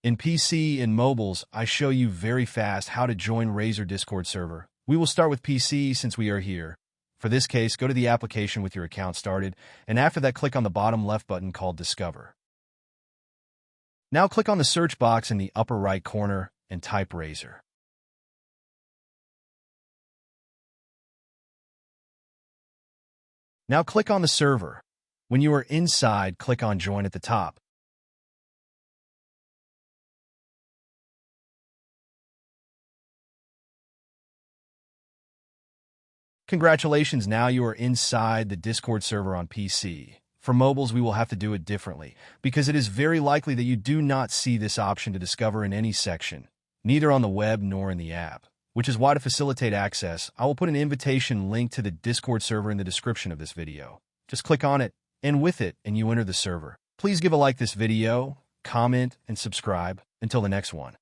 In PC and mobiles, I show you very fast how to join Razer Discord server. We will start with PC since we are here. For this case, go to the application with your account started, and after that click on the bottom left button called Discover. Now click on the search box in the upper right corner and type Razer. Now click on the server. When you are inside, click on Join at the top. Congratulations, now you are inside the Discord server on PC. For mobiles, we will have to do it differently, because it is very likely that you do not see this option to discover in any section, neither on the web nor in the app, which is why to facilitate access, I will put an invitation link to the Discord server in the description of this video. Just click on it, and with it, and you enter the server. Please give a like this video, comment, and subscribe. Until the next one.